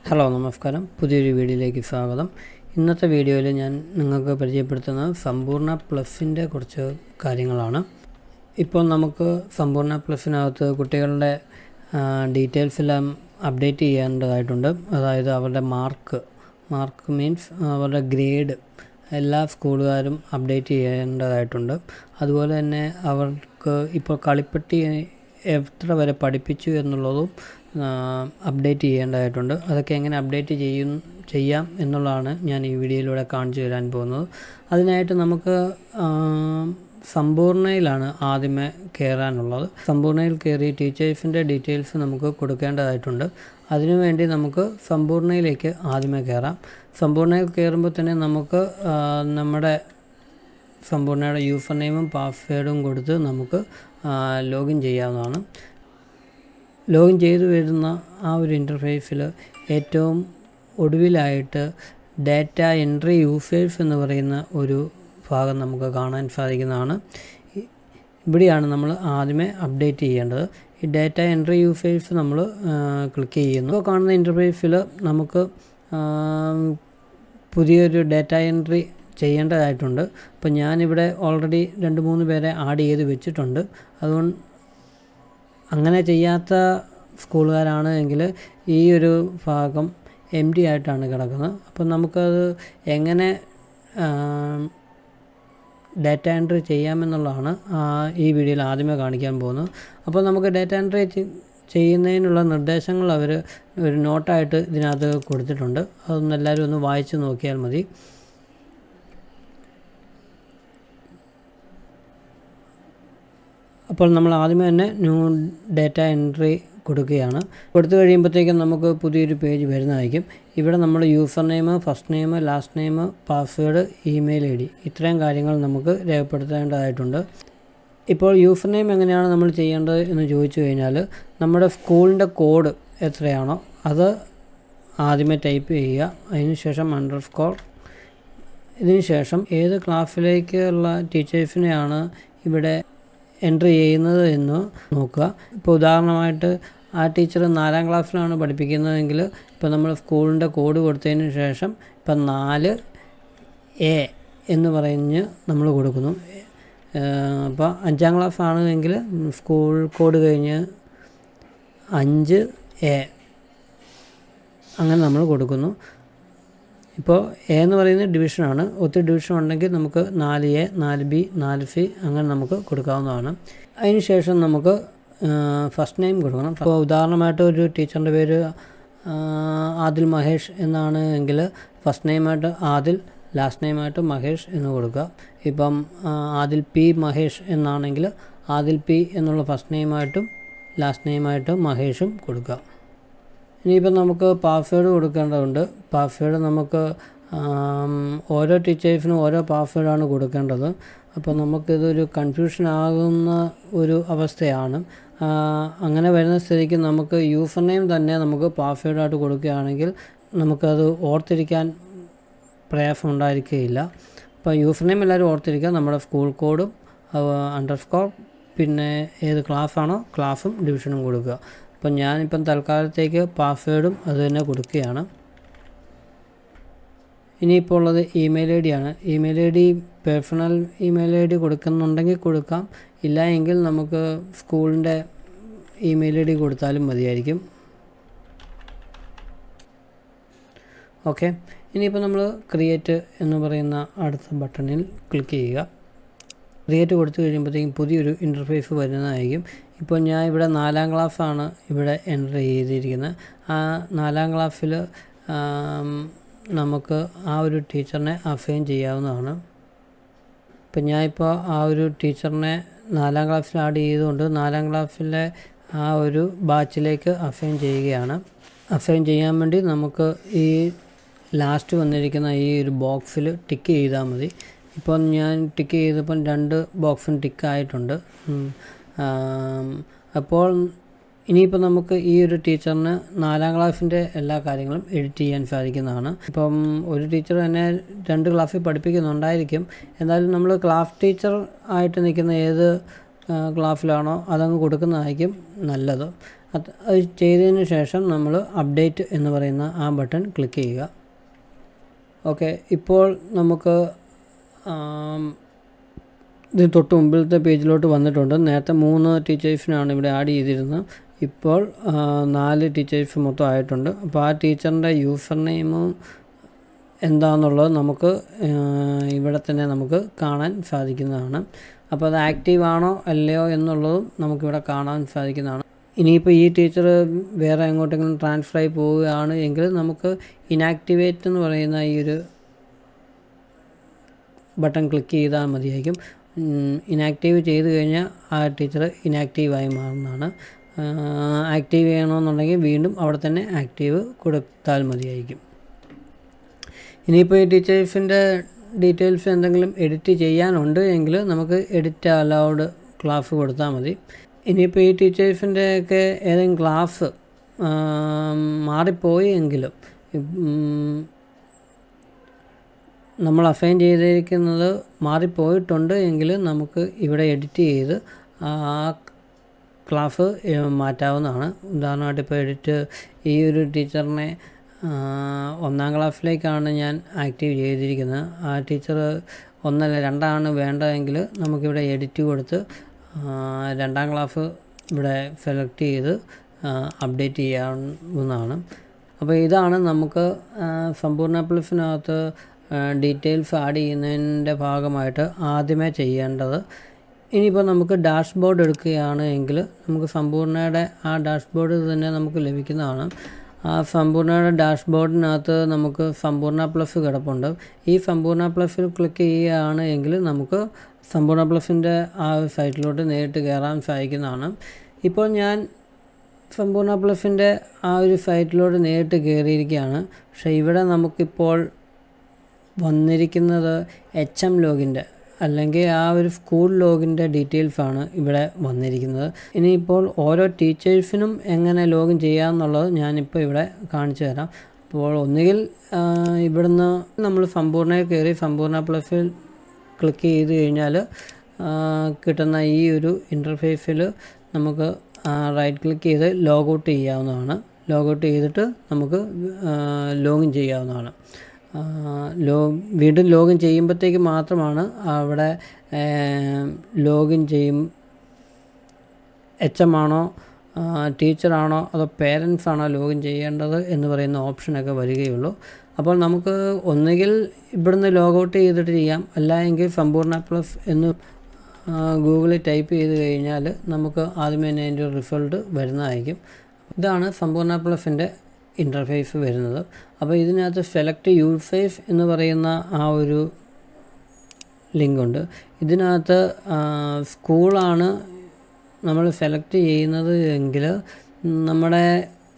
Hello നമസ്കാരം, പുതിയൊരു വീഡിയോയിലേക്ക് സ്വാഗതം. ഇന്നത്തെ വീഡിയോയിൽ ഞാൻ നിങ്ങൾക്ക് പരിചയപ്പെടുത്തുന്നത് സമ്പൂർണ്ണ പ്ലസിൻ്റെ കുറച്ച് കാര്യങ്ങളാണ്. ഇപ്പോൾ നമുക്ക് സമ്പൂർണ്ണ പ്ലസിനകത്ത് കുട്ടികളുടെ ഡീറ്റെയിൽസ് എല്ലാം അപ്ഡേറ്റ് ചെയ്യേണ്ടതായിട്ടുണ്ട്. അതായത് അവരുടെ മാർക്ക് മീൻസ് അവരുടെ ഗ്രേഡ് എല്ലാ സ്കൂളുകാരും അപ്ഡേറ്റ് ചെയ്യേണ്ടതായിട്ടുണ്ട്. അതുപോലെ തന്നെ അവർക്ക് ഇപ്പോൾ കളിപ്പെട്ടി എത്ര വരെ പഠിപ്പിച്ചു എന്നുള്ളതും അപ്ഡേറ്റ് ചെയ്യേണ്ടതായിട്ടുണ്ട്. അതൊക്കെ എങ്ങനെ അപ്ഡേറ്റ് ചെയ്യാം എന്നുള്ളതാണ് ഞാൻ ഈ വീഡിയോയിലൂടെ കാണിച്ചു തരാൻ പോകുന്നത്. അതിനായിട്ട് നമുക്ക് സമ്പൂർണ്ണയിലാണ് ആദ്യമേ കയറാനുള്ളത്. സമ്പൂർണ്ണയിൽ കയറി ടീച്ചേഴ്സിൻ്റെ ഡീറ്റെയിൽസ് നമുക്ക് കൊടുക്കേണ്ടതായിട്ടുണ്ട്. അതിനുവേണ്ടി നമുക്ക് സമ്പൂർണ്ണയിലേക്ക് ആദ്യമേ കയറാം. സമ്പൂർണ്ണയിൽ കയറുമ്പോൾ തന്നെ നമുക്ക് നമ്മുടെ സമ്പൂർണ്ണയുടെ യൂസർ നെയിമും പാസ്വേഡും കൊടുത്ത് നമുക്ക് ലോഗിൻ ചെയ്യാവുന്നതാണ്. ലോഗിൻ ചെയ്തു വരുന്ന ആ ഒരു ഇൻ്റർഫേസിൽ ഏറ്റവും ഒടുവിലായിട്ട് ഡാറ്റ എൻട്രി യൂസേഴ്സ് എന്ന് പറയുന്ന ഒരു ഭാഗം നമുക്ക് കാണാൻ സാധിക്കുന്നതാണ്. ഇവിടെയാണ് നമ്മൾ ആദ്യമേ അപ്ഡേറ്റ് ചെയ്യേണ്ടത്. ഈ ഡാറ്റ എൻട്രി യൂസേഴ്സ് നമ്മൾ ക്ലിക്ക് ചെയ്യുന്നു. ഇപ്പോൾ കാണുന്ന ഇൻ്റർഫേസിൽ നമുക്ക് പുതിയൊരു ഡാറ്റ എൻട്രി ചെയ്യേണ്ടതായിട്ടുണ്ട്. അപ്പോൾ ഞാനിവിടെ ഓൾറെഡി 2-3 പേരെ ആഡ് ചെയ്ത് വെച്ചിട്ടുണ്ട്. അതുകൊണ്ട് അങ്ങനെ ചെയ്യാത്ത സ്കൂളുകാരാണ് എങ്കിൽ ഈ ഒരു ഭാഗം എംപ്റ്റി ആയിട്ടാണ് കിടക്കുന്നത്. അപ്പം നമുക്കത് എങ്ങനെ ഡാറ്റ എൻട്രി ചെയ്യാമെന്നുള്ളതാണ് ഈ വീഡിയോയിൽ ആദ്യമേ കാണിക്കാൻ പോകുന്നത്. അപ്പോൾ നമുക്ക് ഡാറ്റ എൻട്രി ചെയ്യുന്നതിനുള്ള നിർദ്ദേശങ്ങൾ അവർ ഒരു നോട്ടായിട്ട് ഇതിനകത്ത് കൊടുത്തിട്ടുണ്ട്. അതൊന്ന് എല്ലാവരും ഒന്ന് വായിച്ച് നോക്കിയാൽ മതി. അപ്പോൾ നമ്മൾ ആദ്യമേ തന്നെ ന്യൂ ഡാറ്റ എൻട്രി കൊടുക്കുകയാണ്. കൊടുത്തു കഴിയുമ്പോഴത്തേക്കും നമുക്ക് പുതിയൊരു പേജ് വരുന്നതായിരിക്കും. ഇവിടെ നമ്മൾ user name, first name, last name, password, email ID ഇത്രയും കാര്യങ്ങൾ നമുക്ക് രേഖപ്പെടുത്തേണ്ടതായിട്ടുണ്ട്. ഇപ്പോൾ യൂസർ നെയിം എങ്ങനെയാണ് നമ്മൾ ചെയ്യേണ്ടത് എന്ന് ചോദിച്ചു കഴിഞ്ഞാൽ നമ്മുടെ സ്കൂളിൻ്റെ കോഡ് എത്രയാണോ അത് ആദ്യമേ ടൈപ്പ് ചെയ്യുക. അതിനുശേഷം _ ഇതിനുശേഷം ഏത് ക്ലാസ്സിലേക്കുള്ള ടീച്ചേഴ്സിനെയാണ് ഇവിടെ എൻട്രി ചെയ്യുന്നത് എന്ന് നോക്കുക. ഇപ്പോൾ ഉദാഹരണമായിട്ട് ആ ടീച്ചർ 4ാം ക്ലാസ്സിലാണ് പഠിപ്പിക്കുന്നതെങ്കിൽ ഇപ്പോൾ നമ്മൾ സ്കൂളിൻ്റെ കോഡ് കൊടുത്തതിന് ശേഷം ഇപ്പം 4A എന്ന് പറഞ്ഞ് നമ്മൾ കൊടുക്കുന്നു. അപ്പോൾ 5ാം ക്ലാസ് ആണെങ്കിൽ സ്കൂൾ കോഡ് കഴിഞ്ഞ് 5A അങ്ങനെ നമ്മൾ കൊടുക്കുന്നു. ഇപ്പോൾ A എന്ന് പറയുന്നത് ഡിവിഷനാണ്. ഒത്തിരി ഡിവിഷൻ ഉണ്ടെങ്കിൽ നമുക്ക് 4A, 4B, 4C അങ്ങനെ നമുക്ക് കൊടുക്കാവുന്നതാണ്. അതിന് ശേഷം നമുക്ക് ഫസ്റ്റ് നെയിം കൊടുക്കണം. അപ്പോൾ ഉദാഹരണമായിട്ട് ഒരു ടീച്ചറിൻ്റെ പേര് ആദിൽ മഹേഷ് എന്നാണ് എങ്കിൽ ഫസ്റ്റ് നെയിമായിട്ട് ആദിൽ, ലാസ്റ്റ് നെയിമായിട്ട് മഹേഷ് എന്ന് കൊടുക്കുക. ഇപ്പം ആദിൽ P മഹേഷ് എന്നാണെങ്കിൽ ആദിൽ P എന്നുള്ള ഫസ്റ്റ് നെയിമായിട്ടും ലാസ്റ്റ് നെയിമായിട്ടും മഹേഷും കൊടുക്കുക. ഇനിയിപ്പം നമുക്ക് പാസ്വേഡ് കൊടുക്കേണ്ടതുണ്ട്. പാസ്വേഡ് നമുക്ക് ഓരോ ടീച്ചേഴ്സിനും ഓരോ പാസ്വേഡാണ് കൊടുക്കേണ്ടത്. അപ്പോൾ നമുക്കിതൊരു കൺഫ്യൂഷൻ ആകുന്ന ഒരു അവസ്ഥയാണ്. അങ്ങനെ വരുന്ന സ്ഥിതിക്ക് നമുക്ക് യൂസർ നെയിം തന്നെ നമുക്ക് പാസ്വേഡായിട്ട് കൊടുക്കുകയാണെങ്കിൽ നമുക്കത് ഓർത്തിരിക്കാൻ പ്രയാസം ഉണ്ടായിരിക്കുകയില്ല. അപ്പോൾ യൂസർ നെയിം എല്ലാവരും ഓർത്തിരിക്കുക. നമ്മുടെ സ്കൂൾ കോഡും _ പിന്നെ ഏത് ക്ലാസ്സാണോ ക്ലാസ്സും ഡിവിഷനും കൊടുക്കുക. അപ്പം ഞാനിപ്പം തൽക്കാലത്തേക്ക് പാസ്വേഡും അത് തന്നെ കൊടുക്കുകയാണ്. ഇനിയിപ്പോൾ ഉള്ളത് ഇമെയിൽ ID ആണ്. Email ID personal email ID കൊടുക്കുന്നുണ്ടെങ്കിൽ കൊടുക്കാം. ഇല്ല എങ്കിൽ നമുക്ക് സ്കൂളിൻ്റെ ഇമെയിൽ ID കൊടുത്താലും മതിയായിരിക്കും. ഓക്കെ, ഇനിയിപ്പോൾ നമ്മൾ ക്രിയേറ്റ് എന്ന് പറയുന്ന അടുത്ത ബട്ടണിൽ ക്ലിക്ക് ചെയ്യുക. ക്രിയേറ്റ് കൊടുത്തു കഴിയുമ്പോഴത്തേക്കും പുതിയൊരു ഇൻ്റർഫേസ് വരുന്നതായിരിക്കും. ഇപ്പോൾ ഞാൻ ഇവിടെ 4ാം ക്ലാസ്സാണ് ഇവിടെ എൻ്റർ ചെയ്തിരിക്കുന്നത്. ആ 4ാം ക്ലാസ്സിൽ നമുക്ക് ആ ഒരു ടീച്ചറിനെ അസൈൻ ചെയ്യാവുന്നതാണ്. ഇപ്പം ഞാനിപ്പോൾ ആ ഒരു ടീച്ചറിനെ 4ാം ക്ലാസ്സിൽ ആഡ് ചെയ്തുകൊണ്ട് 4ാം ക്ലാസ്സിലെ ആ ഒരു ബാച്ചിലേക്ക് അസൈൻ ചെയ്യുകയാണ്. അസൈൻ ചെയ്യാൻ വേണ്ടി നമുക്ക് ഈ ലാസ്റ്റ് വന്നിരിക്കുന്ന ഈ ഒരു ബോക്സിൽ ടിക്ക് ചെയ്താൽ മതി. ഇപ്പം ഞാൻ ടിക്ക് ചെയ്തപ്പം 2 ബോക്സും ടിക്കായിട്ടുണ്ട്. അപ്പോൾ ഇനിയിപ്പോൾ നമുക്ക് ഈ ഒരു ടീച്ചറിന് 4ാം ക്ലാസ്സിൻ്റെ എല്ലാ കാര്യങ്ങളും എഡിറ്റ് ചെയ്യാൻ സാധിക്കുന്നതാണ്. ഇപ്പം ഒരു ടീച്ചർ തന്നെ 2 ക്ലാസ്സിൽ പഠിപ്പിക്കുന്നുണ്ടായിരിക്കും. എന്തായാലും നമ്മൾ ക്ലാസ് ടീച്ചർ ആയിട്ട് നിൽക്കുന്ന ഏത് ക്ലാസ്സിലാണോ അതങ്ങ് കൊടുക്കുന്നതായിരിക്കും നല്ലത്. അത് ചെയ്തതിന് ശേഷം നമ്മൾ അപ്ഡേറ്റ് എന്ന് പറയുന്ന ആ ബട്ടൺ ക്ലിക്ക് ചെയ്യുക. ഓക്കെ, ഇപ്പോൾ നമുക്ക് ഇത് തൊട്ട് മുമ്പിലത്തെ പേജിലോട്ട് വന്നിട്ടുണ്ട്. നേരത്തെ 3 ടീച്ചേഴ്സിനാണ് ഇവിടെ ആഡ് ചെയ്തിരുന്നത്. ഇപ്പോൾ 4 ടീച്ചേഴ്സ് മൊത്തം ആയിട്ടുണ്ട്. അപ്പോൾ ആ ടീച്ചറിൻ്റെ യൂസർ നെയിമും എന്താണെന്നുള്ളത് നമുക്ക് ഇവിടെ തന്നെ നമുക്ക് കാണാൻ സാധിക്കുന്നതാണ്. അപ്പോൾ അത് ആക്റ്റീവ് ആണോ അല്ലയോ എന്നുള്ളതും നമുക്കിവിടെ കാണാൻ സാധിക്കുന്നതാണ്. ഇനിയിപ്പോൾ ഈ ടീച്ചർ വേറെ എങ്ങോട്ടെങ്കിലും ട്രാൻസ്ഫർ ആയി പോവുകയാണ് എങ്കിൽ നമുക്ക് ഇനാക്ടിവേറ്റ് എന്ന് പറയുന്ന ഈ ഒരു ബട്ടൺ ക്ലിക്ക് ചെയ്താൽ മതിയായിരിക്കും. ഇനാക്റ്റീവ് ചെയ്ത് കഴിഞ്ഞാൽ ആ ടീച്ചർ ഇനാക്റ്റീവായി മാറുന്നതാണ്. ആക്റ്റീവ് ചെയ്യണമെന്നുണ്ടെങ്കിൽ വീണ്ടും അവിടെ തന്നെ ആക്റ്റീവ് കൊടുത്താൽ മതിയായിരിക്കും. ഇനിയിപ്പോൾ ഈ ടീച്ചേഴ്സിൻ്റെ ഡീറ്റെയിൽസ് എന്തെങ്കിലും എഡിറ്റ് ചെയ്യാനുണ്ട് എങ്കിൽ നമുക്ക് എഡിറ്റ് അലൗഡ് ക്ലാസ് കൊടുത്താൽ മതി. ഇനിയിപ്പോൾ ഈ ടീച്ചേഴ്സിൻ്റെയൊക്കെ ഏതെങ്കിലും ക്ലാസ് മാറിപ്പോയി എങ്കിലും നമ്മൾ അസൈൻ ചെയ്തിരിക്കുന്നത് മാറിപ്പോയിട്ടുണ്ട് എങ്കിൽ നമുക്ക് ഇവിടെ എഡിറ്റ് ചെയ്ത് ആ ക്ലാസ് മാറ്റാവുന്നതാണ്. ഉദാഹരണമായിട്ട് ഇപ്പോൾ ഈ ഒരു ടീച്ചറിനെ 1ാം ക്ലാസ്സിലേക്കാണ് ഞാൻ ആക്റ്റീവ് ചെയ്തിരിക്കുന്നത്. ആ ടീച്ചർ 1 അല്ല 2 വേണ്ടതെങ്കിൽ നമുക്കിവിടെ എഡിറ്റ് കൊടുത്ത് 2ാം ക്ലാസ് ഇവിടെ സെലക്ട് ചെയ്ത് അപ്ഡേറ്റ് ചെയ്യാവുന്നതാണ്. അപ്പോൾ ഇതാണ് നമുക്ക് സമ്പൂർണ്ണ പ്ലസിനകത്ത് ഡീറ്റെയിൽസ് ആഡ് ചെയ്യുന്നതിൻ്റെ ഭാഗമായിട്ട് ആദ്യമേ ചെയ്യേണ്ടത്. ഇനിയിപ്പോൾ നമുക്ക് ഡാഷ്ബോർഡ് എടുക്കുകയാണ് എങ്കിൽ നമുക്ക് സമ്പൂർണ്ണയുടെ ആ ഡാഷ്ബോർഡ് തന്നെ നമുക്ക് ലഭിക്കുന്നതാണ്. ആ സമ്പൂർണ്ണയുടെ ഡാഷ്ബോർഡിനകത്ത് നമുക്ക് സമ്പൂർണ്ണ പ്ലസ് കിടപ്പുണ്ട്. ഈ സമ്പൂർണ്ണ പ്ലസിൽ ക്ലിക്ക് ചെയ്യുകയാണ് എങ്കിൽ നമുക്ക് സമ്പൂർണ്ണ പ്ലസിൻ്റെ ആ സൈറ്റിലോട്ട് നേരിട്ട് കയറാൻ സാധിക്കുന്നതാണ്. ഇപ്പോൾ ഞാൻ സമ്പൂർണ്ണ പ്ലസിൻ്റെ ആ ഒരു സൈറ്റിലോട്ട് നേരിട്ട് കയറിയിരിക്കുകയാണ്. പക്ഷേ ഇവിടെ നമുക്കിപ്പോൾ വന്നിരിക്കുന്നത് HM ലോഗിൻ്റെ അല്ലെങ്കിൽ ആ ഒരു സ്കൂൾ ലോഗിൻ്റെ ഡീറ്റെയിൽസാണ് ഇവിടെ വന്നിരിക്കുന്നത്. ഇനിയിപ്പോൾ ഓരോ ടീച്ചേഴ്സിനും എങ്ങനെ ലോഗിൻ ചെയ്യാമെന്നുള്ളത് ഞാനിപ്പോൾ ഇവിടെ കാണിച്ചു തരാം. അപ്പോൾ ഒന്നുകിൽ ഇവിടുന്ന് നമ്മൾ സമ്പൂർണ്ണയിൽ കയറി സമ്പൂർണ്ണ പ്ലസിൽ ക്ലിക്ക് ചെയ്ത് കഴിഞ്ഞാൽ കിട്ടുന്ന ഈ ഒരു ഇൻ്റർഫേസിൽ നമുക്ക് റൈറ്റ് ക്ലിക്ക് ചെയ്ത് ലോഗൗട്ട് ചെയ്യാവുന്നതാണ്. ലോഗൗട്ട് ചെയ്തിട്ട് നമുക്ക് ലോഗിൻ ചെയ്യാവുന്നതാണ്. വീണ്ടും ലോഗിൻ ചെയ്യുമ്പോഴത്തേക്ക് മാത്രമാണ് അവിടെ ലോഗിൻ ചെയ്യും HM ആണോ ടീച്ചറാണോ അതോ പേരൻസ് ആണോ ലോഗിൻ ചെയ്യേണ്ടത് എന്ന് പറയുന്ന ഓപ്ഷനൊക്കെ വരികയുള്ളൂ. അപ്പോൾ നമുക്ക് ഒന്നുകിൽ ഇവിടുന്ന് ലോഗൗട്ട് ചെയ്തിട്ട് ചെയ്യാം, അല്ല എങ്കിൽ സമ്പൂർണ്ണ പ്ലസ് എന്ന് ഗൂഗിളിൽ ടൈപ്പ് ചെയ്ത് കഴിഞ്ഞാൽ നമുക്ക് ആദ്യമേ തന്നെ അതിൻ്റെ റിസൾട്ട് വരുന്നതായിരിക്കും. ഇതാണ് സമ്പൂർണ്ണ പ്ലസിൻ്റെ ഇൻ്റർഫേസ് വരുന്നത്. അപ്പോൾ ഇതിനകത്ത് സെലക്ട് യൂസേഴ്സ് എന്ന് പറയുന്ന ആ ഒരു ലിങ്കുണ്ട്. ഇതിനകത്ത് സ്കൂളാണ് നമ്മൾ സെലക്ട് ചെയ്യുന്നത് എങ്കിൽ നമ്മുടെ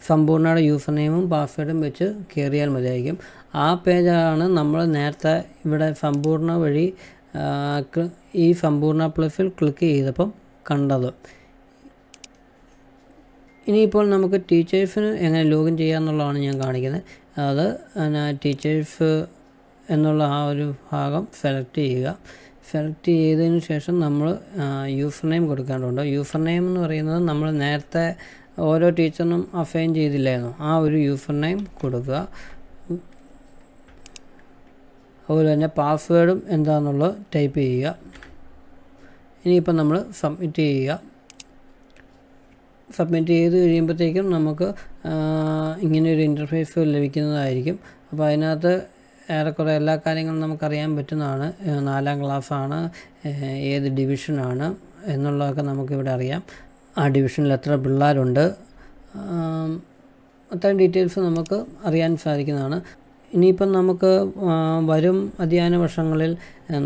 സമ്പൂർണ്ണയുടെ യൂസർ നെയിമും പാസ്വേഡും വെച്ച് കയറിയാൽ മതിയായിരിക്കും. ആ പേജാണ് നമ്മൾ നേരത്തെ ഇവിടെ സമ്പൂർണ്ണ വഴി ഈ സമ്പൂർണ്ണ പ്ലസിൽ ക്ലിക്ക് ചെയ്തപ്പം കണ്ടത്. ഇനിയിപ്പോൾ നമുക്ക് ടീച്ചേഴ്സിന് എങ്ങനെ ലോഗിൻ ചെയ്യാമെന്നുള്ളതാണ് ഞാൻ കാണിക്കുന്നത്. അത് ടീച്ചേഴ്സ് എന്നുള്ള ആ ഒരു ഭാഗം സെലക്ട് ചെയ്യുക. സെലക്ട് ചെയ്തതിന് ശേഷം നമ്മൾ യൂസർ നെയിം കൊടുക്കേണ്ടതുണ്ട്. യൂസർ നെയിം എന്ന് പറയുന്നത് നമ്മൾ നേരത്തെ ഓരോ ടീച്ചറിനും അസൈൻ ചെയ്തില്ലായിരുന്നു, ആ ഒരു യൂസർ നെയിം കൊടുക്കുക. അതുപോലെ തന്നെ പാസ്വേഡും എന്താണെന്നുള്ളത് ടൈപ്പ് ചെയ്യുക. ഇനിയിപ്പോൾ നമ്മൾ സബ്മിറ്റ് ചെയ്യുക. സബ്മിറ്റ് ചെയ്ത് കഴിയുമ്പോഴത്തേക്കും നമുക്ക് ഇങ്ങനെയൊരു ഇൻ്റർഫേസ് ലഭിക്കുന്നതായിരിക്കും. അപ്പോൾ അതിനകത്ത് ഏറെക്കുറെ എല്ലാ കാര്യങ്ങളും നമുക്കറിയാൻ പറ്റുന്നതാണ്. 4ാം ക്ലാസ്സാണ്, ഏത് ഡിവിഷനാണ് എന്നുള്ളതൊക്കെ നമുക്കിവിടെ അറിയാം. ആ ഡിവിഷനിൽ എത്ര പിള്ളേരുണ്ട്, അത്രയും ഡീറ്റെയിൽസ് നമുക്ക് അറിയാൻ സാധിക്കുന്നതാണ്. ഇനിയിപ്പം നമുക്ക് വരും അധ്യയന വർഷങ്ങളിൽ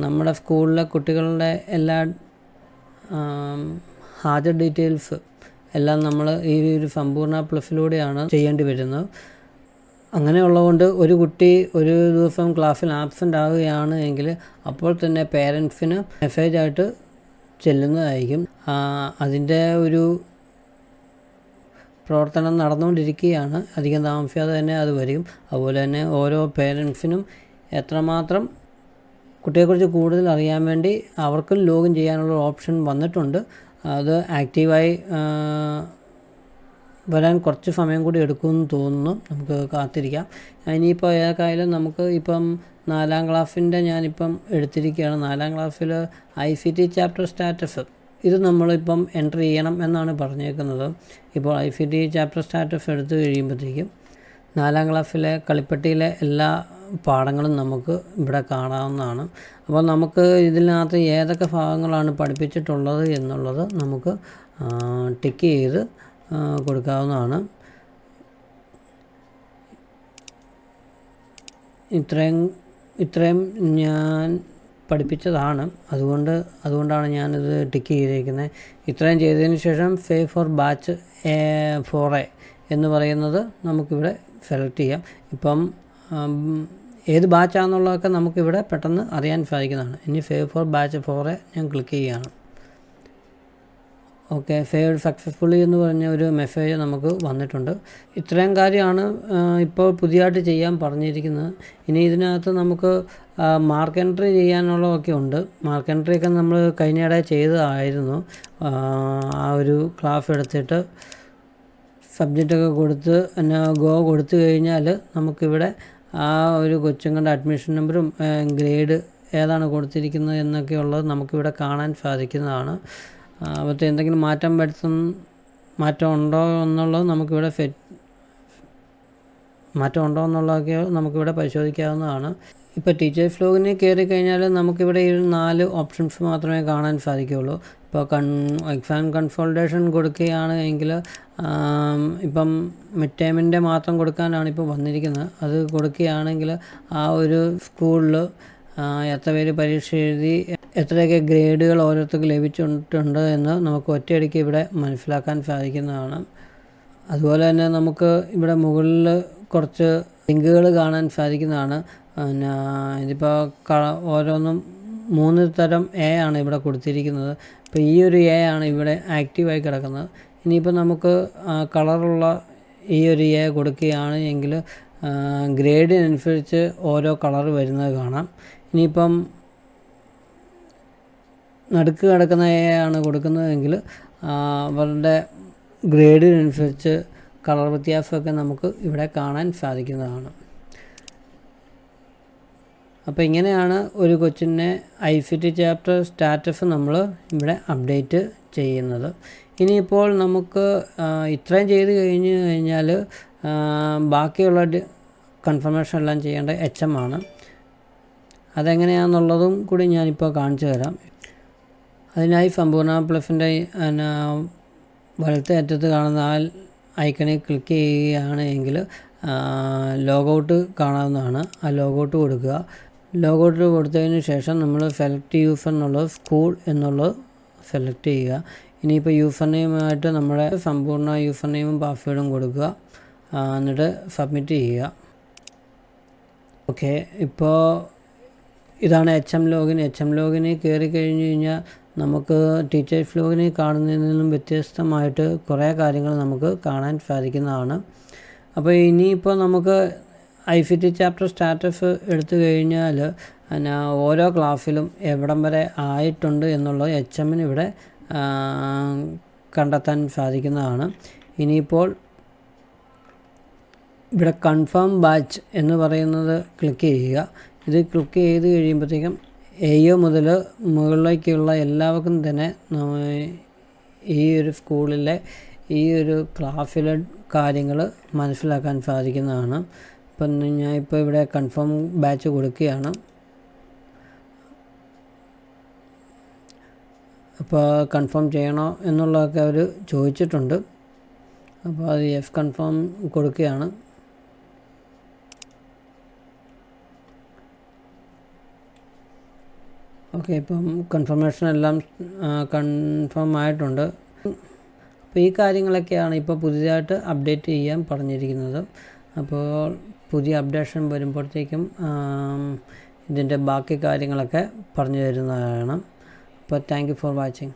നമ്മുടെ സ്കൂളിലെ കുട്ടികളുടെ എല്ലാ ഹാജർ ഡീറ്റെയിൽസ് എല്ലാം നമ്മൾ ഈ ഒരു സമ്പൂർണ്ണ പ്ലസിലൂടെയാണ് ചെയ്യേണ്ടി വരുന്നത്. അങ്ങനെയുള്ളതുകൊണ്ട് ഒരു കുട്ടി ഒരു ദിവസം ക്ലാസ്സിൽ ആബ്സെൻ്റ് ആവുകയാണ് എങ്കിൽ അപ്പോൾ തന്നെ പേരൻസിന് മെസ്സേജായിട്ട് ചെല്ലുന്നതായിരിക്കും. അതിൻ്റെ ഒരു പ്രവർത്തനം നടന്നുകൊണ്ടിരിക്കുകയാണ്. അധികം താമസിയാതെ തന്നെ അത് വരും. അതുപോലെ തന്നെ ഓരോ പേരൻസിനും എത്രമാത്രം കുട്ടിയെക്കുറിച്ച് കൂടുതൽ അറിയാൻ വേണ്ടി അവർക്കും ലോഗിൻ ചെയ്യാനുള്ള ഓപ്ഷൻ വന്നിട്ടുണ്ട്. അത് ആക്റ്റീവായി വരാൻ കുറച്ച് സമയം കൂടി എടുക്കുമെന്ന് തോന്നുന്നു. നമുക്ക് കാത്തിരിക്കാം. ഇനിയിപ്പോൾ ഏതൊക്കെയായാലും നമുക്ക് ഇപ്പം 4ാം ക്ലാസ്സിൻ്റെ ഞാനിപ്പം എടുത്തിരിക്കുകയാണ്. 4ാം ക്ലാസ്സിൽ ICT ചാപ്റ്റർ സ്റ്റാറ്റസ് ഇത് നമ്മളിപ്പം എൻ്റർ ചെയ്യണം എന്നാണ് പറഞ്ഞേക്കുന്നത്. ഇപ്പോൾ ICT ചാപ്റ്റർ സ്റ്റാറ്റസ് എടുത്തു കഴിയുമ്പോഴത്തേക്കും 4ാം ക്ലാസ്സിലെ കളിപ്പട്ടിയിലെ എല്ലാ പാഠങ്ങളും നമുക്ക് ഇവിടെ കാണാവുന്നതാണ്. അപ്പോൾ നമുക്ക് ഇതിനകത്ത് ഏതൊക്കെ ഭാഗങ്ങളാണ് പഠിപ്പിച്ചിട്ടുള്ളത് എന്നുള്ളത് നമുക്ക് ടിക്ക് ചെയ്ത് കൊടുക്കാവുന്നതാണ്. ഇത്രയും ഞാൻ പഠിപ്പിച്ചതാണ്, അതുകൊണ്ടാണ് ഞാനിത് ടിക്ക് ചെയ്തിരിക്കുന്നത്. ഇത്രയും ചെയ്തതിന് ശേഷം സേവ് ഫോർ ബാച്ച് 4A എന്ന് പറയുന്നത് നമുക്കിവിടെ സെലക്ട് ചെയ്യാം. ഇപ്പം ഏത് ബാച്ചാണെന്നുള്ളതൊക്കെ നമുക്കിവിടെ പെട്ടെന്ന് അറിയാൻ സാധിക്കുന്നതാണ്. ഇനി സേവ് ഫോർ ബാച്ച് 4A ഞാൻ ക്ലിക്ക് ചെയ്യുകയാണ്. ഓക്കെ, സേവ് സക്സസ്ഫുള്ളി എന്ന് പറഞ്ഞ ഒരു മെസ്സേജ് നമുക്ക് വന്നിട്ടുണ്ട്. ഇത്രയും കാര്യമാണ് ഇപ്പോൾ പുതിയതായിട്ട് ചെയ്യാൻ പറഞ്ഞിരിക്കുന്നത്. ഇനി ഇതിനകത്ത് നമുക്ക് മാർക്ക് എൻട്രി ചെയ്യാനുള്ളതൊക്കെ ഉണ്ട്. മാർക്ക് എൻട്രിയൊക്കെ നമ്മൾ കഴിഞ്ഞിടെ ചെയ്തതായിരുന്നു. ആ ഒരു ക്ലാസ് എടുത്തിട്ട് സബ്ജക്റ്റൊക്കെ കൊടുത്ത് ഗോ കൊടുത്തു കഴിഞ്ഞാൽ നമുക്കിവിടെ ആ ഒരു കൊച്ചുങ്ങളുടെ അഡ്മിഷൻ നമ്പറും ഗ്രേഡ് ഏതാണ് കൊടുത്തിരിക്കുന്നത് എന്നൊക്കെയുള്ളത് നമുക്കിവിടെ കാണാൻ സാധിക്കുന്നതാണ്. അപ്പോൾ എന്തെങ്കിലും മാറ്റം ഉണ്ടോ എന്നുള്ളത് നമുക്കിവിടെ മാറ്റം ഉണ്ടോ എന്നുള്ളതൊക്കെ നമുക്കിവിടെ പരിശോധിക്കാവുന്നതാണ്. ഇപ്പോൾ ടീച്ചേഴ്സ് ലോഗിന് കയറി കഴിഞ്ഞാൽ നമുക്കിവിടെ ഈ 4 ഓപ്ഷൻസ് മാത്രമേ കാണാൻ സാധിക്കുകയുള്ളൂ. ഇപ്പോൾ എക്സാം കൺസോൾട്ടേഷൻ കൊടുക്കുകയാണ് എങ്കിൽ ഇപ്പം മിഡ് ടേമിൻ്റെ മാത്രം കൊടുക്കാനാണ് ഇപ്പോൾ വന്നിരിക്കുന്നത്. അത് കൊടുക്കുകയാണെങ്കിൽ ആ ഒരു സ്കൂളിൽ എത്ര പേര് പരീക്ഷ എഴുതി, എത്രയൊക്കെ ഗ്രേഡുകൾ ഓരോരുത്തർക്ക് ലഭിച്ചിട്ടുണ്ട് എന്ന് നമുക്ക് ഒറ്റയടിക്ക് ഇവിടെ മനസ്സിലാക്കാൻ സാധിക്കുന്നതാണ്. അതുപോലെ തന്നെ നമുക്ക് ഇവിടെ മുകളിൽ കുറച്ച് ലിങ്കുകൾ കാണാൻ സാധിക്കുന്നതാണ്. പിന്നെ ഇതിപ്പോൾ ഓരോന്നും 3 തരം A ആണ് ഇവിടെ കൊടുത്തിരിക്കുന്നത്. ഇപ്പോൾ ഈ ഒരു A ആണ് ഇവിടെ ആക്റ്റീവായി കിടക്കുന്നത്. ഇനിയിപ്പോൾ നമുക്ക് കളറുള്ള ഈ ഒരു A കൊടുക്കുകയാണ് എങ്കിൽ ഗ്രേഡിനനുസരിച്ച് ഓരോ കളർ വരുന്നത് കാണാം. ഇനിയിപ്പം നടുക്ക് കിടക്കുന്ന A ആണ് കൊടുക്കുന്നതെങ്കിൽ അവരുടെ ഗ്രേഡിനനുസരിച്ച് കളർ വ്യത്യാസമൊക്കെ നമുക്ക് ഇവിടെ കാണാൻ സാധിക്കുന്നതാണ്. അപ്പോൾ ഇങ്ങനെയാണ് ഒരു കൊച്ചിനെ ICT ചാപ്റ്റർ സ്റ്റാറ്റസ് നമ്മൾ ഇവിടെ അപ്ഡേറ്റ് ചെയ്യുന്നത്. ഇനിയിപ്പോൾ നമുക്ക് ഇത്രയും ചെയ്ത് കഴിഞ്ഞാൽ ബാക്കിയുള്ള കൺഫർമേഷൻ എല്ലാം ചെയ്യേണ്ട HM ആണ്. അതെങ്ങനെയാണെന്നുള്ളതും കൂടി ഞാനിപ്പോൾ കാണിച്ചു തരാം. അതിനായി സമ്പൂർണ്ണ പ്ലസിൻ്റെ വലത്തെ അറ്റത്ത് കാണുന്ന ആ ഐക്കണിൽ ക്ലിക്ക് ചെയ്യുകയാണ് എങ്കിൽ ലോഗൗട്ട് കാണാവുന്നതാണ്. ആ ലോഗൗട്ട് കൊടുക്കുക. ലോഗൗട്ട് കൊടുത്തതിന് ശേഷം നമ്മൾ സെലക്ട് യൂസർ എന്നുള്ളത് സ്കൂൾ എന്നുള്ളത് സെലക്ട് ചെയ്യുക. ഇനിയിപ്പോൾ യൂസർ നെയിമായിട്ട് നമ്മുടെ സമ്പൂർണ്ണ യൂസർ നെയിമും പാസ്വേഡും കൊടുക്കുക. എന്നിട്ട് സബ്മിറ്റ് ചെയ്യുക. ഓക്കെ, ഇപ്പോൾ ഇതാണ് HM ലോഗിൻ. HM ലോഗിന് കയറി കഴിഞ്ഞ് കഴിഞ്ഞാൽ നമുക്ക് ടീച്ചേഴ്സ് ലോഗിന് കാണുന്നതിൽ നിന്നും വ്യത്യസ്തമായിട്ട് കുറേ കാര്യങ്ങൾ നമുക്ക് കാണാൻ സാധിക്കുന്നതാണ്. അപ്പോൾ ഇനിയിപ്പോൾ നമുക്ക് ICT ചാപ്റ്റർ സ്റ്റാറ്റസ് എടുത്തു കഴിഞ്ഞാൽ ഓരോ ക്ലാസ്സിലും എവിടം വരെ ആയിട്ടുണ്ട് എന്നുള്ളത് HMന് ഇവിടെ കണ്ടെത്താൻ സാധിക്കുന്നതാണ്. ഇനിയിപ്പോൾ ഇവിടെ കൺഫേം ബാച്ച് എന്ന് പറയുന്നത് ക്ലിക്ക് ചെയ്യുക. ഇത് ക്ലിക്ക് ചെയ്ത് കഴിയുമ്പോഴത്തേക്കും AO മുതൽ മുകളിലേക്കുള്ള എല്ലാവർക്കും തന്നെ ഈ ഒരു സ്കൂളിലെ ഈ ഒരു ക്ലാസ്സിലെ കാര്യങ്ങൾ മനസ്സിലാക്കാൻ സാധിക്കുന്നതാണ്. ഇപ്പം ഞാനിപ്പോൾ ഇവിടെ കൺഫേം ബാച്ച് കൊടുക്കുകയാണ്. അപ്പോൾ കൺഫേം ചെയ്യണോ എന്നുള്ളതൊക്കെ അവർ ചോദിച്ചിട്ടുണ്ട്. അപ്പോൾ അത് യെസ് കൺഫേം കൊടുക്കുകയാണ്. ഓക്കെ, ഇപ്പം കൺഫർമേഷൻ എല്ലാം കൺഫേം ആയിട്ടുണ്ട്. അപ്പോൾ ഈ കാര്യങ്ങളൊക്കെയാണ് ഇപ്പോൾ പുതിയതായിട്ട് അപ്ഡേറ്റ് ചെയ്യാൻ പറഞ്ഞിരിക്കുന്നത്. അപ്പോൾ പുതിയ അപ്ഡേഷൻ വരുമ്പോഴത്തേക്കും ഇതിൻ്റെ ബാക്കി കാര്യങ്ങളൊക്കെ പറഞ്ഞു തരുന്നതാണ്. അപ്പോൾ താങ്ക് യു ഫോർ വാച്ചിങ്.